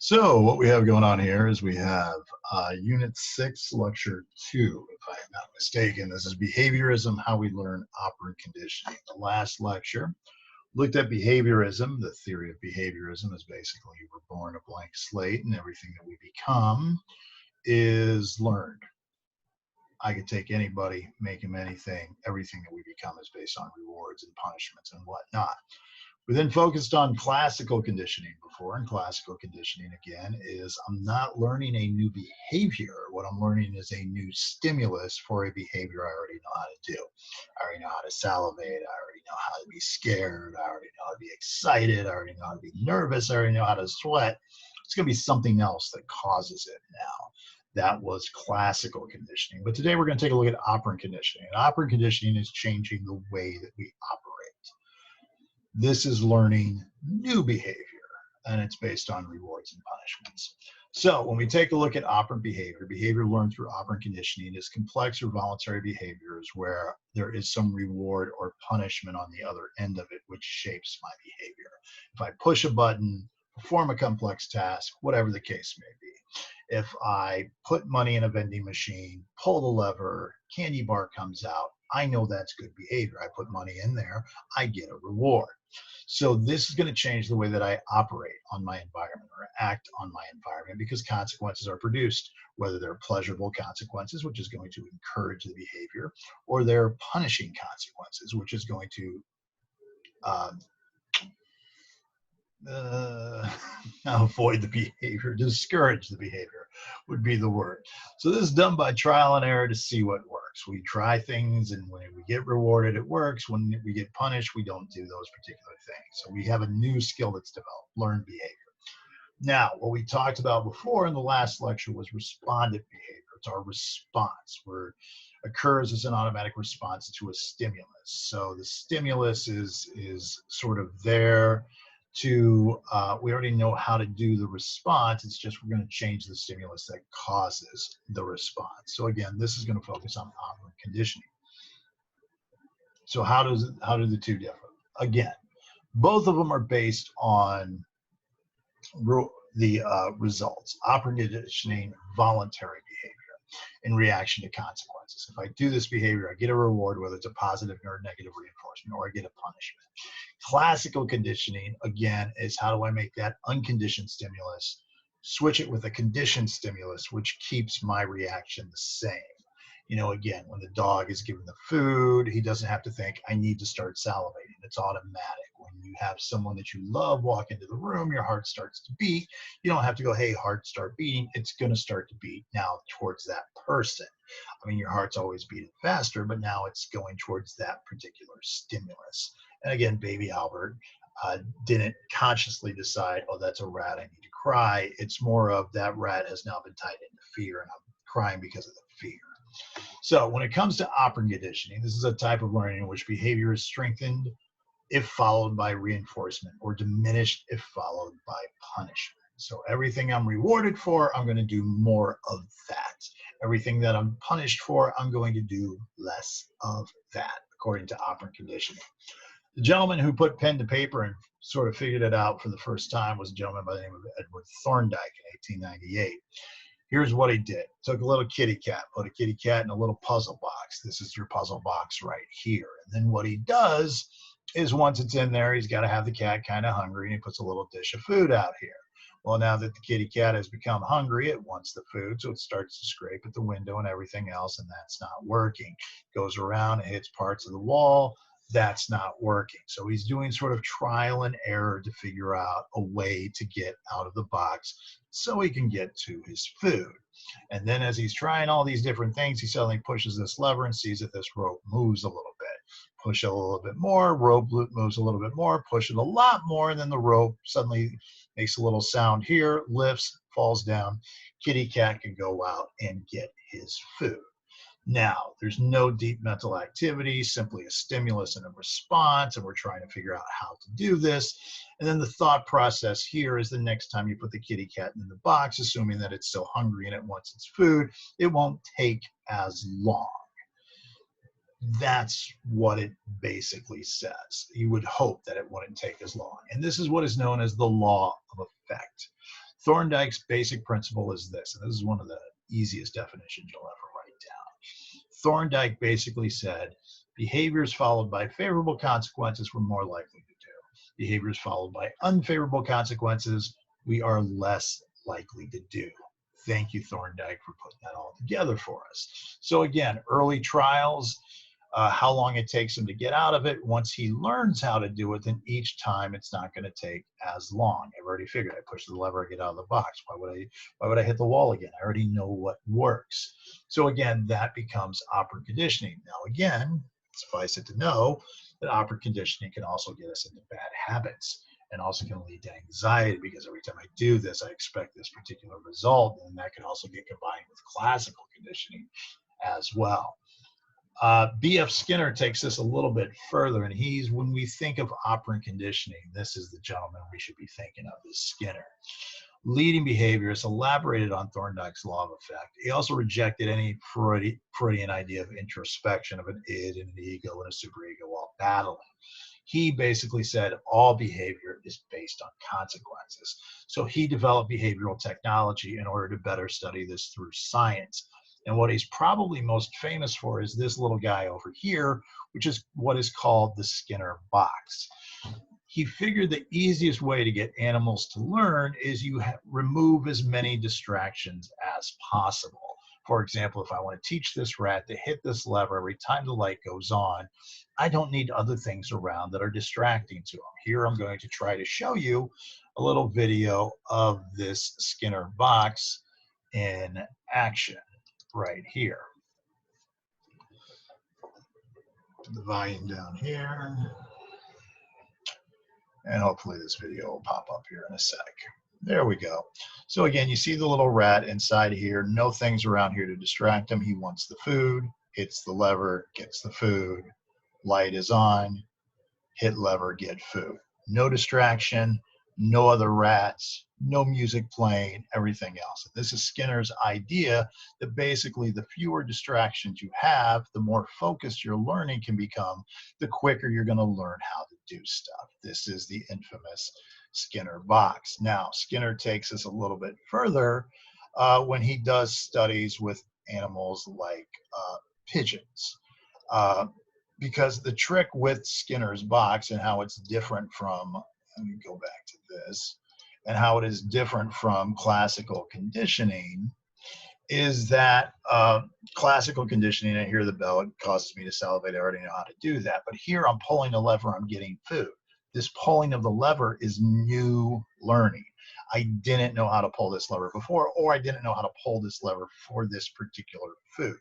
So what we have going on here is we have Unit 6, Lecture 2, if I'm not mistaken. This is Behaviorism, How We Learn Operant Conditioning. The last lecture looked at behaviorism. The theory of behaviorism is basically we're born a blank slate and everything that we become is learned. I could take anybody, make him anything. Everything that we become is based on rewards and punishments and whatnot. We then focused on classical conditioning before, and classical conditioning again is I'm not learning a new behavior. What I'm learning is a new stimulus for a behavior I already know how to do. I already know how to salivate. I already know how to be scared. I already know how to be excited. I already know how to be nervous. I already know how to sweat. It's going to be something else that causes it now. That was classical conditioning. But today we're going to take a look at operant conditioning. And operant conditioning is changing the way that we operate. This is learning new behavior, and it's based on rewards and punishments. So when we take a look at operant behavior, behavior learned through operant conditioning is complex or voluntary behaviors where there is some reward or punishment on the other end of it, which shapes my behavior. If I push a button, perform a complex task, whatever the case may be. If I put money in a vending machine, pull the lever, candy bar comes out, I know that's good behavior. I put money in there, I get a reward. So this is going to change the way that I operate on my environment or act on my environment because consequences are produced, whether they're pleasurable consequences, which is going to encourage the behavior, or they're punishing consequences, which is going to avoid the behavior, discourage the behavior would be the word. So this is done by trial and error to see what works. We try things, and when we get rewarded, it works. When we get punished, we don't do those particular things. So we have a new skill that's developed, learned behavior. Now, what we talked about before in the last lecture was respondent behavior. It's our response where occurs as an automatic response to a stimulus. So the stimulus is sort of there to, we already know how to do the response. It's just we're going to change the stimulus that causes the response. So again, this is going to focus on operant conditioning. So how do the two differ? Again, both of them are based on the results. Operant conditioning, voluntary behavior in reaction to consequences. If I do this behavior, I get a reward, whether it's a positive or negative reinforcement, or I get a punishment. Classical conditioning, again, is how do I make that unconditioned stimulus, switch it with a conditioned stimulus, which keeps my reaction the same. You know, again, when the dog is given the food, he doesn't have to think, I need to start salivating. It's automatic. When you have someone that you love walk into the room, your heart starts to beat. You don't have to go, hey, heart, start beating. It's going to start to beat now towards that person. I mean, your heart's always beating faster, but now it's going towards that particular stimulus. And again, baby Albert didn't consciously decide, oh, that's a rat, I need to cry. It's more of that rat has now been tied into fear, and I'm crying because of the fear. So when it comes to operant conditioning, this is a type of learning in which behavior is strengthened if followed by reinforcement, or diminished if followed by punishment. So everything I'm rewarded for, I'm going to do more of that. Everything that I'm punished for, I'm going to do less of that, according to operant conditioning. The gentleman who put pen to paper and sort of figured it out for the first time was a gentleman by the name of Edward Thorndike in 1898. Here's what he did. Took a little kitty cat, put a kitty cat in a little puzzle box. This is your puzzle box right here. And then what he does is once it's in there, he's got to have the cat kind of hungry, and he puts a little dish of food out here. Well, now that the kitty cat has become hungry, it wants the food, so it starts to scrape at the window and everything else, and that's not working. Goes around, it hits parts of the wall. That's not working. So he's doing sort of trial and error to figure out a way to get out of the box so he can get to his food. And then as he's trying all these different things, he suddenly pushes this lever and sees that this rope moves a little bit. Push it a little bit more, rope moves a little bit more, push it a lot more, and then the rope suddenly makes a little sound here, lifts, falls down. Kitty cat can go out and get his food. Now, there's no deep mental activity, simply a stimulus and a response, and we're trying to figure out how to do this. And then the thought process here is the next time you put the kitty cat in the box, assuming that it's still hungry and it wants its food, it won't take as long. That's what it basically says. You would hope that it wouldn't take as long. And this is what is known as the law of effect. Thorndike's basic principle is this, and this is one of the easiest definitions you'll ever write down. Thorndike basically said behaviors followed by favorable consequences we're more likely to do. Behaviors followed by unfavorable consequences we are less likely to do. Thank you, Thorndike, for putting that all together for us. So again, early trials, how long it takes him to get out of it. Once he learns how to do it, then each time it's not going to take as long. I've already figured I push the lever, I get out of the box. Why would I hit the wall again? I already know what works. So again, that becomes operant conditioning. Now again, suffice it to know that operant conditioning can also get us into bad habits and also can lead to anxiety, because every time I do this, I expect this particular result, and that can also get combined with classical conditioning as well. B.F. Skinner takes this a little bit further, and when we think of operant conditioning, this is the gentleman we should be thinking of, is Skinner. Leading behaviorists elaborated on Thorndike's law of effect. He also rejected any Freudian idea of introspection, of an id and an ego and a superego while battling. He basically said all behavior is based on consequences. So he developed behavioral technology in order to better study this through science. And what he's probably most famous for is this little guy over here, which is what is called the Skinner box. He figured the easiest way to get animals to learn is you remove as many distractions as possible. For example, if I want to teach this rat to hit this lever every time the light goes on, I don't need other things around that are distracting to him. Here I'm going to try to show you a little video of this Skinner box in action right here. Put the volume down here. And hopefully this video will pop up here in a sec. There we go. So again, you see the little rat inside here, no things around here to distract him. He wants the food, hits the lever, gets the food, light is on, hit lever, get food. No distraction, no other rats, no music playing, everything else. And this is Skinner's idea that basically the fewer distractions you have, the more focused your learning can become, the quicker you're going to learn how to do stuff. This is the infamous Skinner box. Now, Skinner takes us a little bit further when he does studies with animals like pigeons. Because the trick with Skinner's box and how it's different from, let me go back to this, and how it is different from classical conditioning is that classical conditioning, I hear the bell, it causes me to salivate, I already know how to do that. But here I'm pulling the lever, I'm getting food. This pulling of the lever is new learning. I didn't know how to pull this lever before, or I didn't know how to pull this lever for this particular food.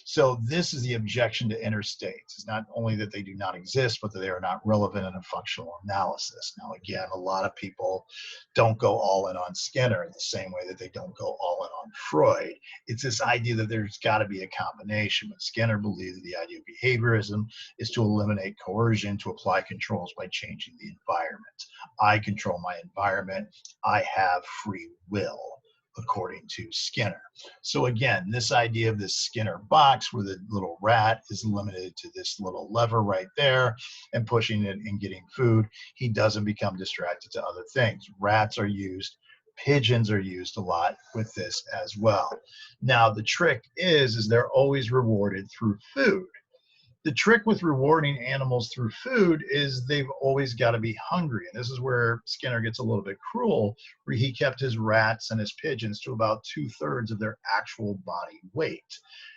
So this is the objection to interstates. It's not only that they do not exist, but that they are not relevant in a functional analysis. Now, again, a lot of people don't go all in on Skinner in the same way that they don't go all in on Freud. It's this idea that there's got to be a combination. But Skinner believed that the idea of behaviorism is to eliminate coercion, to apply controls by changing the environment. I control my environment. I have free will, according to Skinner. So again, this idea of this Skinner box where the little rat is limited to this little lever right there and pushing it and getting food, he doesn't become distracted to other things. Rats are used, pigeons are used a lot with this as well. Now, the trick is they're always rewarded through food. The trick with rewarding animals through food is they've always got to be hungry. And this is where Skinner gets a little bit cruel, where he kept his rats and his pigeons to about 2/3 of their actual body weight.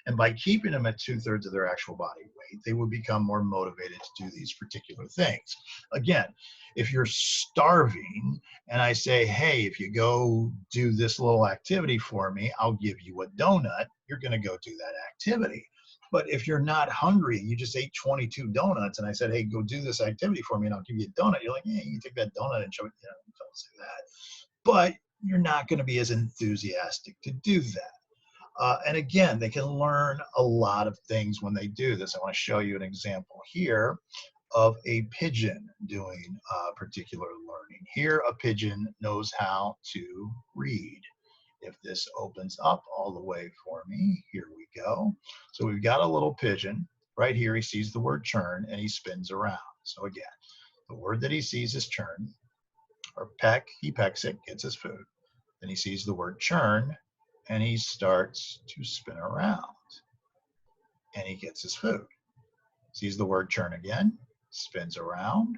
And by keeping them at 2/3 of their actual body weight, they would become more motivated to do these particular things. Again, if you're starving and I say, hey, if you go do this little activity for me, I'll give you a donut, you're going to go do that activity. But if you're not hungry, you just ate 22 donuts, and I said, hey, go do this activity for me, and I'll give you a donut. You're like, yeah, you can take that donut and show it. Don't say that. But you're not going to be as enthusiastic to do that. And again, they can learn a lot of things when they do this. I want to show you an example here of a pigeon doing particular learning. Here, a pigeon knows how to read. If this opens up all the way for me, here we go. So we've got a little pigeon. Right here, he sees the word churn, and he spins around. So again, the word that he sees is churn, or peck, he pecks it, gets his food. Then he sees the word churn, and he starts to spin around, and he gets his food. Sees the word churn again, spins around,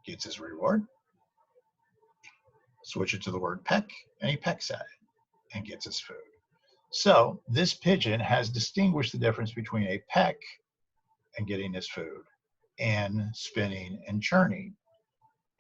gets his reward. Switch it to the word peck, and he pecks at it and gets his food. So this pigeon has distinguished the difference between a peck and getting his food, and spinning and churning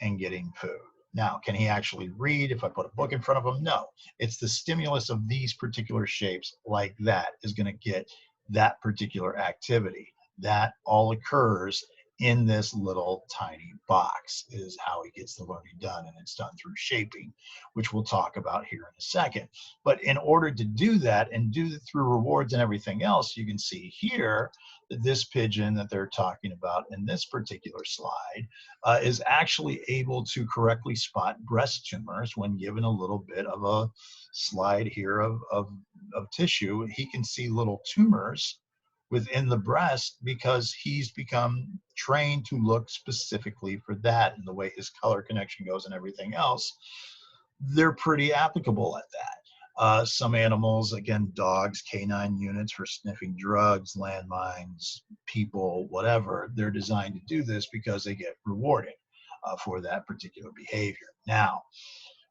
and getting food. Now, can he actually read if I put a book in front of him? No. It's the stimulus of these particular shapes like that is going to get that particular activity. That all occurs in this little tiny box is how he gets the learning done, and it's done through shaping, which we'll talk about here in a second. But in order to do that and do it through rewards and everything else, you can see here that this pigeon that they're talking about in this particular slide is actually able to correctly spot breast tumors when given a little bit of a slide here of tissue. He can see little tumors within the breast because he's become trained to look specifically for that, and the way his color connection goes and everything else, they're pretty applicable at that. Some animals, again, dogs, canine units for sniffing drugs, landmines, people, whatever, they're designed to do this because they get rewarded for that particular behavior. Now,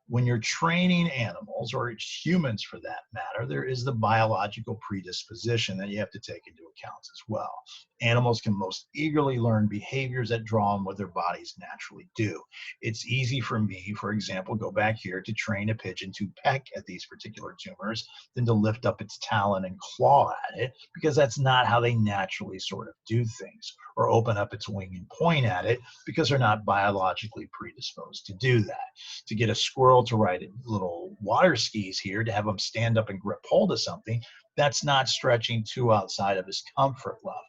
when you're training animals, or humans for that matter, there is the biological predisposition that you have to take into account as well. Animals can most eagerly learn behaviors that draw on what their bodies naturally do. It's easy for me, for example, go back here, to train a pigeon to peck at these particular tumors than to lift up its talon and claw at it, because that's not how they naturally sort of do things, or open up its wing and point at it, because they're not biologically predisposed to do that. To get a squirrel to ride little water skis here, to have them stand up and grip hold of something, that's not stretching too outside of his comfort level.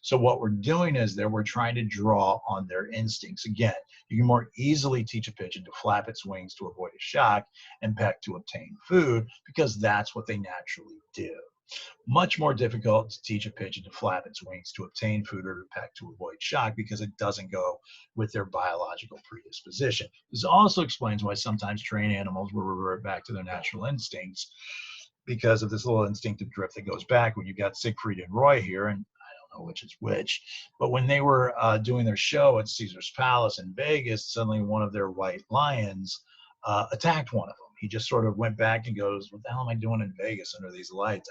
So what we're doing is we're trying to draw on their instincts. Again, you can more easily teach a pigeon to flap its wings to avoid a shock and peck to obtain food, because that's what they naturally do. Much more difficult to teach a pigeon to flap its wings to obtain food or to peck to avoid shock, because it doesn't go with their biological predisposition. This also explains why sometimes trained animals will revert back to their natural instincts, because of this little instinctive drift that goes back. When you've got Siegfried and Roy here, and I don't know which is which, but when they were doing their show at Caesar's Palace in Vegas, suddenly one of their white lions attacked one of them. He just sort of went back and goes, what the hell am I doing in Vegas under these lights?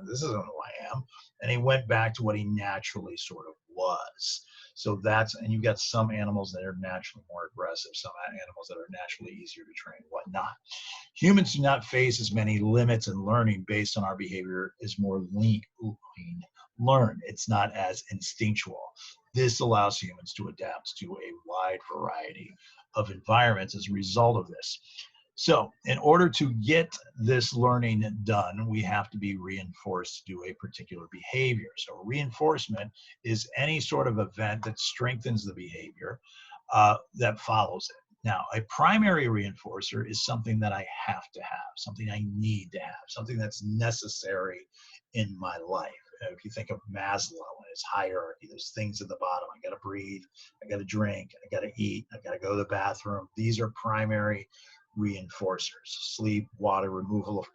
This isn't who I am. And he went back to what he naturally sort of was. So and you've got some animals that are naturally more aggressive, some animals that are naturally easier to train, whatnot. Humans do not face as many limits in learning based on our behavior is more learned. It's not as instinctual. This allows humans to adapt to a wide variety of environments as a result of this. So in order to get this learning done, we have to be reinforced to do a particular behavior. So reinforcement is any sort of event that strengthens the behavior that follows it. Now, a primary reinforcer is something that I have to have, something I need to have, something that's necessary in my life. If you think of Maslow and his hierarchy, there's things at the bottom. I got to breathe, I got to drink, I got to eat, I got to go to the bathroom. These are primary reinforcers. Sleep, water, removal of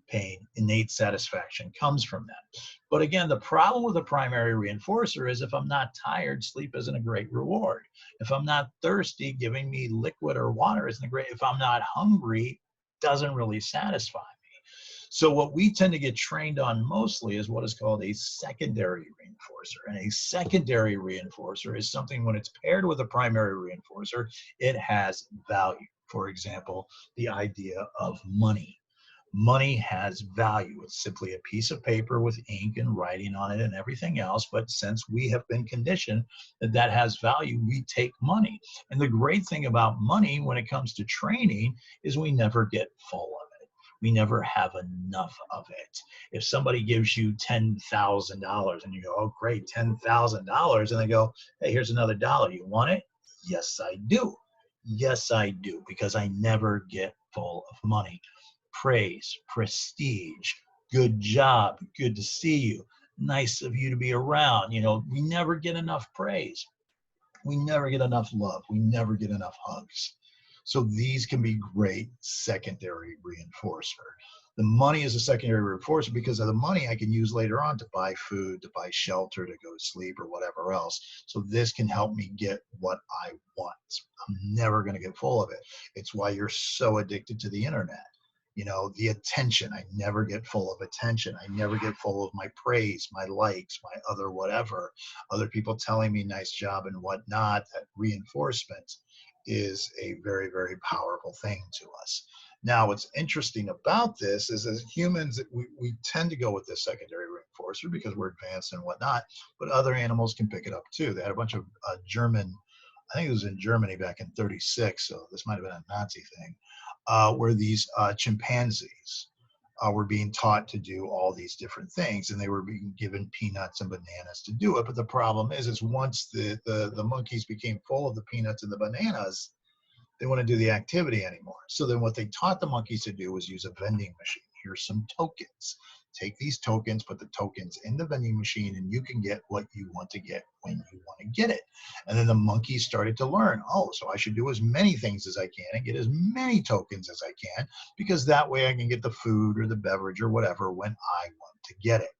pain, innate satisfaction comes from that. But again, the problem with a primary reinforcer is if I'm not tired, sleep isn't a great reward. If I'm not thirsty, giving me liquid or water isn't a great. If I'm not hungry, doesn't really satisfy me. So what we tend to get trained on mostly is what is called a secondary reinforcer. And a secondary reinforcer is something, when it's paired with a primary reinforcer, it has value. For example, the idea of money. Money has value. It's simply a piece of paper with ink and writing on it and everything else. But since we have been conditioned that that has value, we take money. And the great thing about money when it comes to training is we never get full of it. We never have enough of it. If somebody gives you $10,000 and you go, oh, great, $10,000. And they go, hey, here's another dollar. You want it? Yes, I do. Yes, I do, because I never get full of money. Praise, prestige, good job, good to see you, nice of you to be around. You know, we never get enough praise. We never get enough love. We never get enough hugs. So these can be great secondary reinforcer. The money is a secondary reinforcer because of the money I can use later on to buy food, to buy shelter, to go to sleep, or whatever else. So this can help me get what I want. I'm never going to get full of it. It's why you're so addicted to the internet. You know, the attention. I never get full of attention. I never get full of my praise, my likes, my other whatever, other people telling me nice job and whatnot. That reinforcement is a very, very powerful thing to us. Now, what's interesting about this is as humans, we tend to go with this secondary reinforcer because we're advanced and whatnot, but other animals can pick it up too. They had a bunch of German, I think it was in Germany back in 36, so this might have been a Nazi thing, where these chimpanzees were being taught to do all these different things, and they were being given peanuts and bananas to do it. But the problem is once the monkeys became full of the peanuts and the bananas, they want to do the activity anymore. So then what they taught the monkeys to do was use a vending machine. Here's some tokens. Take these tokens, put the tokens in the vending machine, and you can get what you want to get when you want to get it. And then the monkeys started to learn, oh, so I should do as many things as I can and get as many tokens as I can, because that way I can get the food or the beverage or whatever when I want to get it.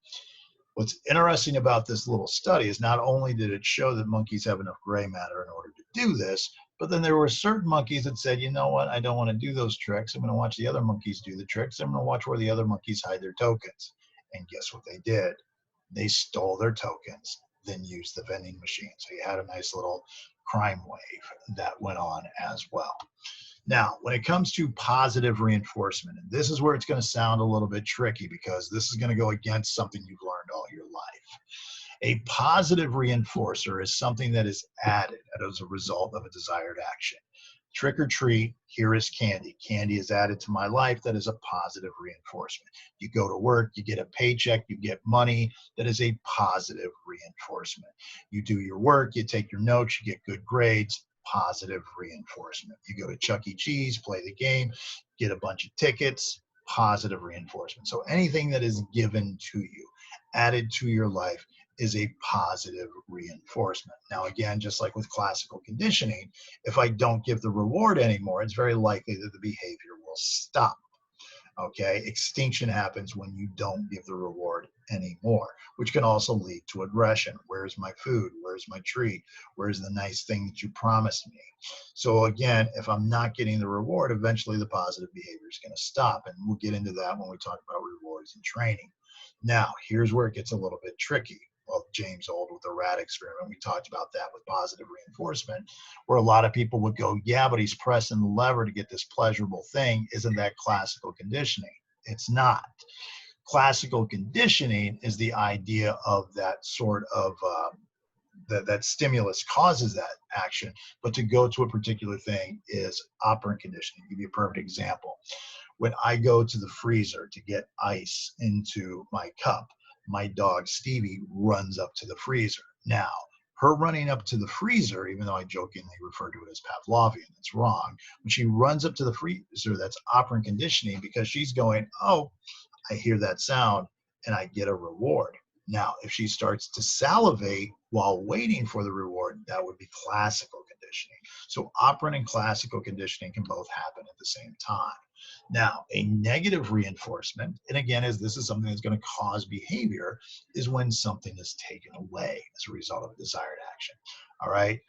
What's interesting about this little study is not only did it show that monkeys have enough gray matter in order to do this, but then there were certain monkeys that said, you know what, I don't want to do those tricks. I'm going to watch the other monkeys do the tricks. I'm going to watch where the other monkeys hide their tokens. And guess what they did? They stole their tokens, then used the vending machine. So you had a nice little crime wave that went on as well. Now, when it comes to positive reinforcement, and this is where it's going to sound a little bit tricky because this is going to go against something you've learned all your life. A positive reinforcer is something that is added as a result of a desired action. Trick or treat, here is candy. Candy is added to my life. That is a positive reinforcement. You go to work, you get a paycheck, you get money. That is a positive reinforcement. You do your work, you take your notes, you get good grades. Positive reinforcement. You go to Chuck E. Cheese, play the game, get a bunch of tickets, positive reinforcement. So anything that is given to you, added to your life, is a positive reinforcement. Now, again, just like with classical conditioning, if I don't give the reward anymore, it's very likely that the behavior will stop. Okay, extinction happens when you don't give the reward anymore, which can also lead to aggression. Where's my food? Where's my treat? Where's the nice thing that you promised me? So again, if I'm not getting the reward, eventually the positive behavior is going to stop. And we'll get into that when we talk about rewards and training. Now, here's where it gets a little bit tricky. Well, James Old with the rat experiment, we talked about that with positive reinforcement, where a lot of people would go, yeah, but he's pressing the lever to get this pleasurable thing. Isn't that classical conditioning? It's not. Classical conditioning is the idea of that sort of that stimulus causes that action, but to go to a particular thing is operant conditioning. I'll give you a perfect example. When I go to the freezer to get ice into my cup, my dog Stevie runs up to the freezer. Now, her running up to the freezer, even though I jokingly refer to it as Pavlovian, that's wrong. When she runs up to the freezer, that's operant conditioning because she's going, oh, I hear that sound and I get a reward. Now, if she starts to salivate while waiting for the reward, that would be classical conditioning. So operant and classical conditioning can both happen at the same time. Now, a negative reinforcement, and again, as this is something that's going to cause behavior, is when something is taken away as a result of a desired action. All right.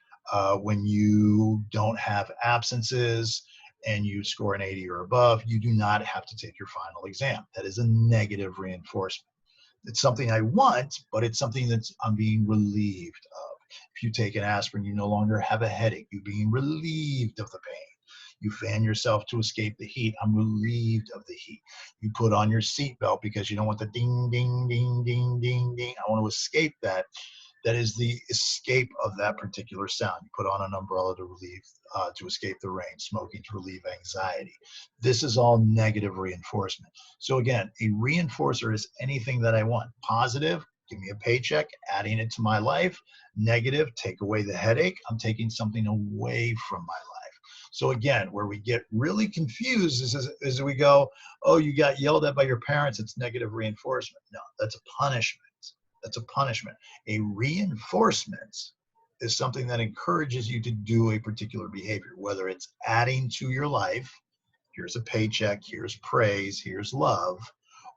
When you don't have absences and you score an 80 or above, you do not have to take your final exam. That is a negative reinforcement. It's something I want, but it's something that I'm being relieved of. If you take an aspirin, you no longer have a headache. You're being relieved of the pain. You fan yourself to escape the heat. I'm relieved of the heat. You put on your seatbelt because you don't want the ding, ding, ding, ding, ding, ding. I want to escape that. That is the escape of that particular sound. You put on an umbrella to relieve, to escape the rain, smoking to relieve anxiety. This is all negative reinforcement. So again, a reinforcer is anything that I want. Positive, give me a paycheck, adding it to my life. Negative, take away the headache. I'm taking something away from my life. So again, where we get really confused is we go, oh, you got yelled at by your parents, it's negative reinforcement. No, that's a punishment. That's a punishment. A reinforcement is something that encourages you to do a particular behavior, whether it's adding to your life, here's a paycheck, here's praise, here's love,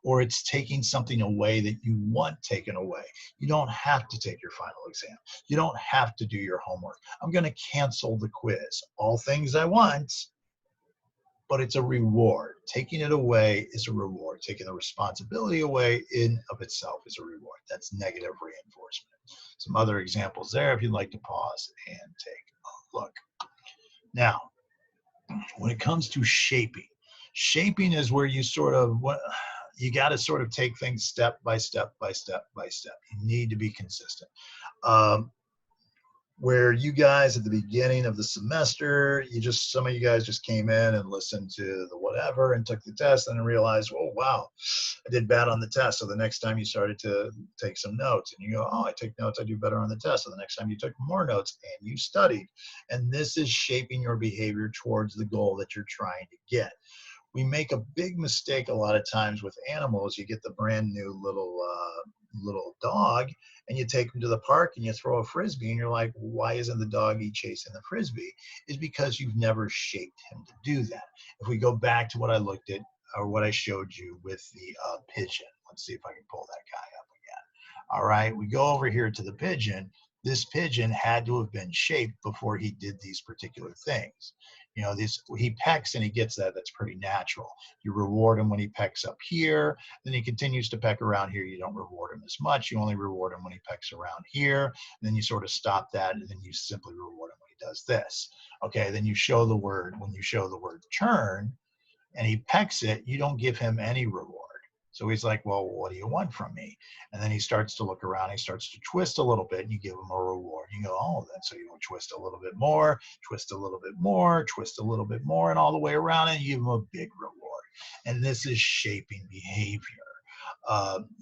or it's taking something away that you want taken away. You don't have to take your final exam. You don't have to do your homework. I'm going to cancel the quiz. All things I want, but it's a reward. Taking it away is a reward. Taking the responsibility away in of itself is a reward. That's negative reinforcement. Some other examples there if you'd like to pause and take a look. Now, when it comes to shaping, shaping is where you sort of, you got to sort of take things step by step by step by step. You need to be consistent. Where you guys at the beginning of the semester, some of you guys just came in and listened to the whatever and took the test and realized, oh, wow, I did bad on the test. So the next time you started to take some notes and you go, oh, I take notes, I do better on the test. So the next time you took more notes and you studied. And this is shaping your behavior towards the goal that you're trying to get. We make a big mistake a lot of times with animals. You get the brand new little dog and you take him to the park and you throw a frisbee and you're like, why isn't the doggy chasing the frisbee? Is because you've never shaped him to do that. If we go back to what I looked at or what I showed you with the pigeon, let's see if I can pull that guy up again. All right, we go over here to the pigeon. This pigeon had to have been shaped before he did these particular things. You know, he pecks and he gets that. That's pretty natural. You reward him when he pecks up here. Then he continues to peck around here. You don't reward him as much. You only reward him when he pecks around here. And then you sort of stop that, and then you simply reward him when he does this. Okay, then you show the word. When you show the word turn and he pecks it, you don't give him any reward. So he's like, well, what do you want from me? And then he starts to look around. He starts to twist a little bit, and you give him a reward. You go, oh, then so you want to twist a little bit more, twist a little bit more, twist a little bit more, and all the way around, and you give him a big reward. And this is shaping behavior.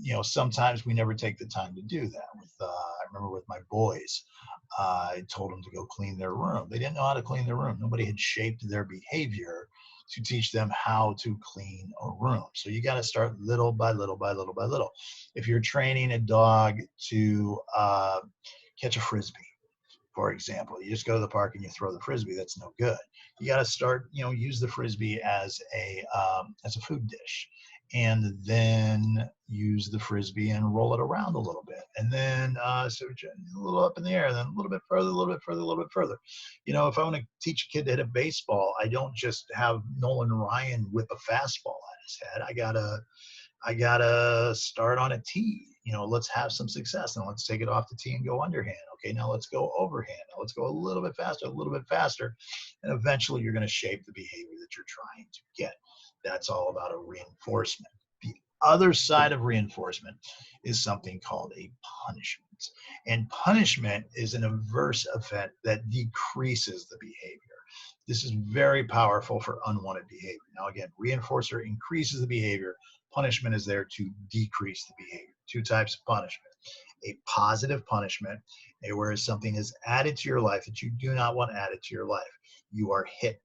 You know, sometimes we never take the time to do that. I remember with my boys, I told them to go clean their room. They didn't know how to clean their room. Nobody had shaped their behavior to teach them how to clean a room. So you got to start little by little by little by little. If you're training a dog to catch a frisbee, for example, you just go to the park and you throw the frisbee, that's no good. You got to start, you know, use the frisbee as a food dish, and then use the frisbee and roll it around a little bit, and then so a little up in the air, and then a little bit further, a little bit further, a little bit further. You know, if I want to teach a kid to hit a baseball, I don't just have Nolan Ryan whip a fastball at his head. I gotta start on a tee. You know, let's have some success, and let's take it off the tee and go underhand. Okay, now let's go overhand. Now let's go a little bit faster, and eventually you're going to shape the behavior that you're trying to get. That's all about a reinforcement. The other side of reinforcement is something called a punishment. And punishment is an adverse event that decreases the behavior. This is very powerful for unwanted behavior. Now, again, reinforcer increases the behavior. Punishment is there to decrease the behavior. Two types of punishment. A positive punishment, whereas something is added to your life that you do not want added to your life. You are hit.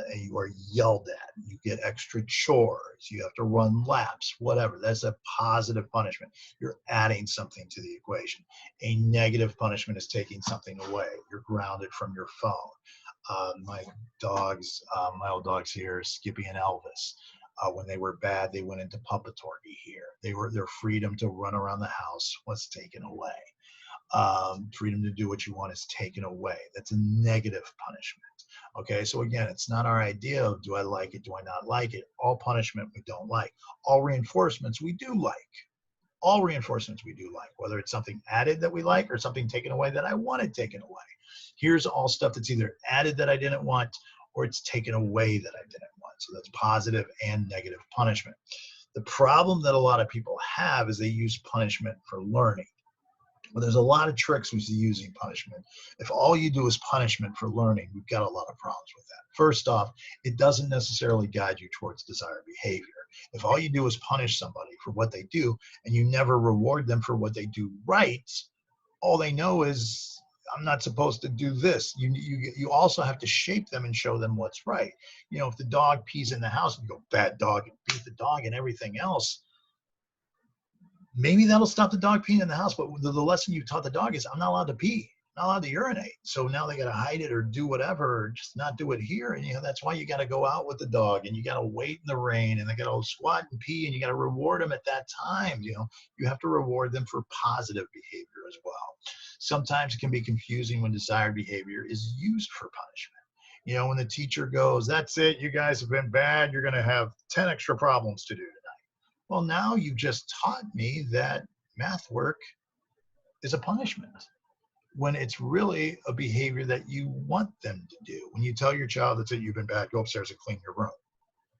And you are yelled at, you get extra chores, you have to run laps, whatever. That's a positive punishment. You're adding something to the equation. A negative punishment is taking something away. You're grounded from your phone. My old dogs here, Skippy and Elvis, when they were bad, they went into puppetory here. Their freedom to run around the house was taken away. Freedom to do what you want is taken away. That's a negative punishment. Okay, so again, it's not our idea of do I like it, do I not like it. All punishment we don't like. All reinforcements we do like. All reinforcements we do like, whether it's something added that we like or something taken away that I wanted taken away. Here's all stuff that's either added that I didn't want or it's taken away that I didn't want. So that's positive and negative punishment. The problem that a lot of people have is they use punishment for learning. Well, there's a lot of tricks with using punishment. If all you do is punishment for learning, we've got a lot of problems with that. First off, it doesn't necessarily guide you towards desired behavior. If all you do is punish somebody for what they do and you never reward them for what they do right, all they know is, I'm not supposed to do this. You also have to shape them and show them what's right. You know, if the dog pees in the house and you go, bad dog, and beat the dog and everything else, maybe that'll stop the dog peeing in the house, but the lesson you taught the dog is I'm not allowed to pee. not allowed to urinate. So now they got to hide it or do whatever, or just not do it here. And, that's why you got to go out with the dog and you got to wait in the rain and they got to squat and pee and you got to reward them at that time. You have to reward them for positive behavior as well. Sometimes it can be confusing when desired behavior is used for punishment. When the teacher goes, that's it, you guys have been bad, you're going to have 10 extra problems to do tonight. Well, now you just taught me that math work is a punishment, when it's really a behavior that you want them to do. When you tell your child, that's it, you've been bad, go upstairs and clean your room.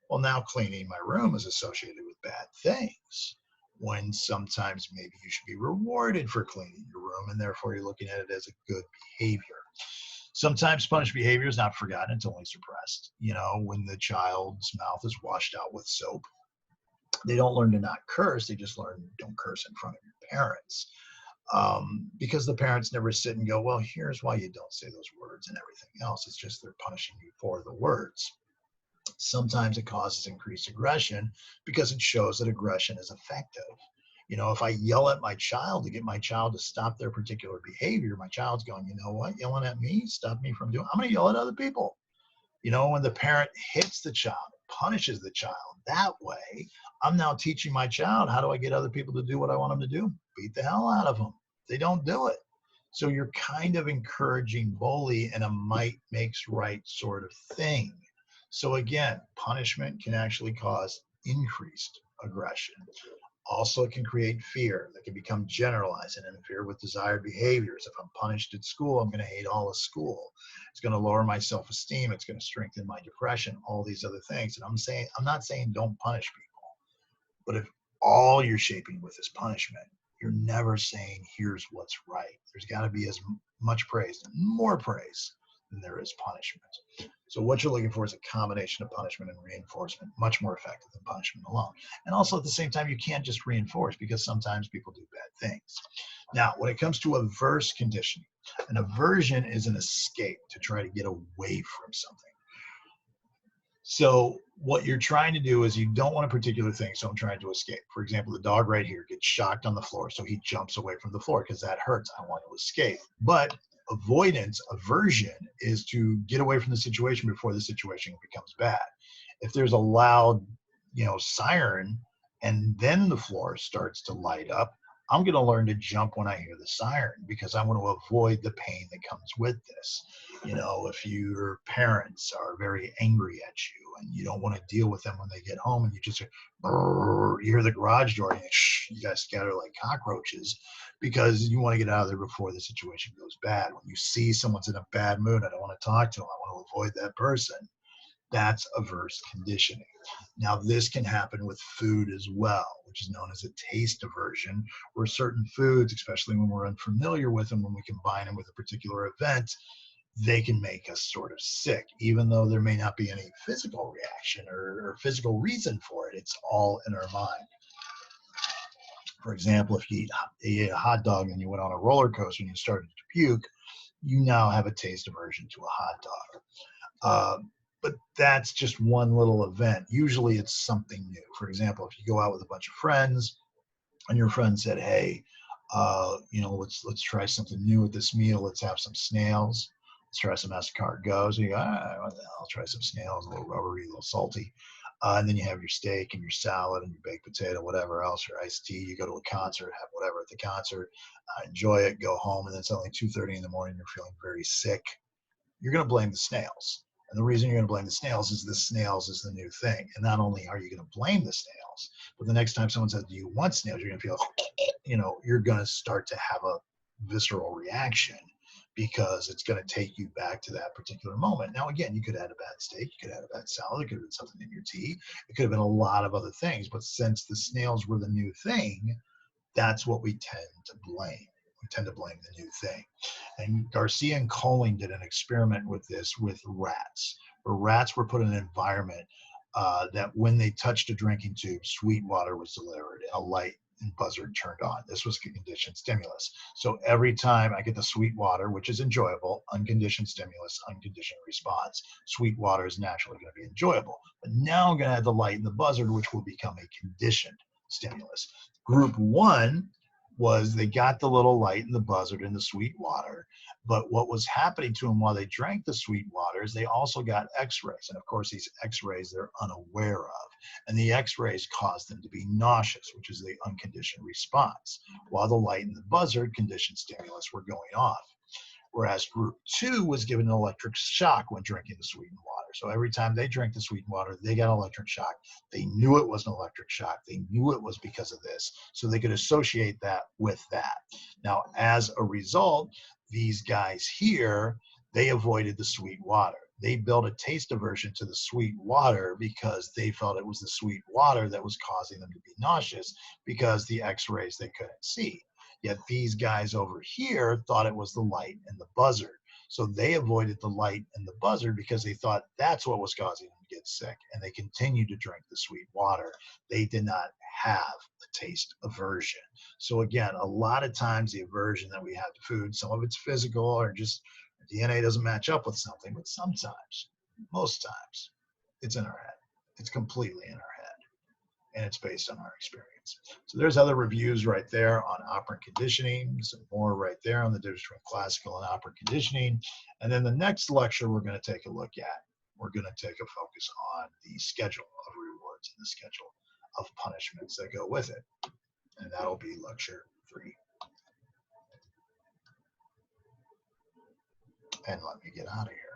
Well, now cleaning my room is associated with bad things, when sometimes maybe you should be rewarded for cleaning your room, and therefore you're looking at it as a good behavior. Sometimes punished behavior is not forgotten, it's only suppressed. When the child's mouth is washed out with soap, they don't learn to not curse, they just learn don't curse in front of your parents. Because the parents never sit and go, well, here's why you don't say those words and everything else. It's just they're punishing you for the words. Sometimes it causes increased aggression because it shows that aggression is effective. If I yell at my child to get my child to stop their particular behavior, my child's going, you know what, yelling at me, stop me from doing, I'm going to yell at other people. When the parent hits the child, punishes the child that way, I'm now teaching my child, how do I get other people to do what I want them to do? Beat the hell out of them. They don't do it. So you're kind of encouraging bully in a might makes right sort of thing. So again, punishment can actually cause increased aggression. Also, it can create fear that can become generalized and interfere with desired behaviors. If I'm punished at school, I'm going to hate all of school. It's going to lower my self-esteem. It's going to strengthen my depression, all these other things. And I'm not saying don't punish people, but if all you're shaping with is punishment, you're never saying here's what's right. There's got to be as much praise, more praise than there is punishment. So what you're looking for is a combination of punishment and reinforcement, much more effective than punishment alone. And also at the same time, you can't just reinforce, because sometimes people do bad things. Now, when it comes to averse conditioning, an aversion is an escape to try to get away from something. So what you're trying to do is you don't want a particular thing, so I'm trying to escape. For example, the dog right here gets shocked on the floor, so he jumps away from the floor because that hurts. I want to escape. But avoidance, aversion, is to get away from the situation before the situation becomes bad. If there's a loud, siren, and then the floor starts to light up, I'm going to learn to jump when I hear the siren, because I want to avoid the pain that comes with this. If your parents are very angry at you and you don't want to deal with them when they get home, and you just you hear the garage door and you guys scatter like cockroaches because you want to get out of there before the situation goes bad. When you see someone's in a bad mood, I don't want to talk to them, I want to avoid that person. That's averse conditioning. Now, this can happen with food as well, which is known as a taste aversion, where certain foods, especially when we're unfamiliar with them, when we combine them with a particular event, they can make us sort of sick, even though there may not be any physical reaction or physical reason for it. It's all in our mind. For example, if you ate a hot dog and you went on a roller coaster and you started to puke, you now have a taste aversion to a hot dog. But that's just one little event. Usually it's something new. For example, if you go out with a bunch of friends and your friend said, hey, let's try something new with this meal. Let's have some snails. Let's try some escargots. You go, I'll try some snails, a little rubbery, a little salty. And then you have your steak and your salad and your baked potato, whatever else, your iced tea. You go to a concert, have whatever at the concert, enjoy it, go home, and then it's only 2:30 in the morning. You're feeling very sick. You're going to blame the snails. And the reason you're going to blame the snails is the snails is the new thing. And not only are you going to blame the snails, but the next time someone says, do you want snails? You're going to feel, you're going to start to have a visceral reaction, because it's going to take you back to that particular moment. Now, again, you could have had a bad steak, you could have had a bad salad, it could have been something in your tea, it could have been a lot of other things. But since the snails were the new thing, that's what we tend to blame. We tend to blame the new thing. And Garcia and Colling did an experiment with this with rats, where rats were put in an environment that when they touched a drinking tube, sweet water was delivered and a light and buzzer turned on. This was conditioned stimulus. So every time I get the sweet water, which is enjoyable, unconditioned stimulus, unconditioned response. Sweet water is naturally going to be enjoyable. But now I'm going to add the light and the buzzer, which will become a conditioned stimulus. Group one was they got the little light and the buzzard and the sweet water. But what was happening to them while they drank the sweet water is they also got x-rays. And of course, these x-rays they're unaware of. And the x-rays caused them to be nauseous, which is the unconditioned response, while the light and the buzzard conditioned stimulus were going off. Whereas group 2 was given an electric shock when drinking the sweetened water. So every time they drank the sweetened water, they got an electric shock. They knew it was an electric shock. They knew it was because of this. So they could associate that with that. Now, as a result, these guys here, they avoided the sweet water. They built a taste aversion to the sweet water because they felt it was the sweet water that was causing them to be nauseous because the x-rays they couldn't see. Yet these guys over here thought it was the light and the buzzard. So they avoided the light and the buzzard because they thought that's what was causing them to get sick. And they continued to drink the sweet water. They did not have the taste aversion. So again, a lot of times the aversion that we have to food, some of it's physical or just DNA doesn't match up with something, but sometimes, most times, it's in our head. It's completely in our head. And it's based on our experience. So there's other reviews right there on operant conditioning, some more right there on the difference between classical and operant conditioning. And then the next lecture we're going to take a look at, we're going to take a focus on the schedule of rewards and the schedule of punishments that go with it. And that'll be lecture 3. And let me get out of here.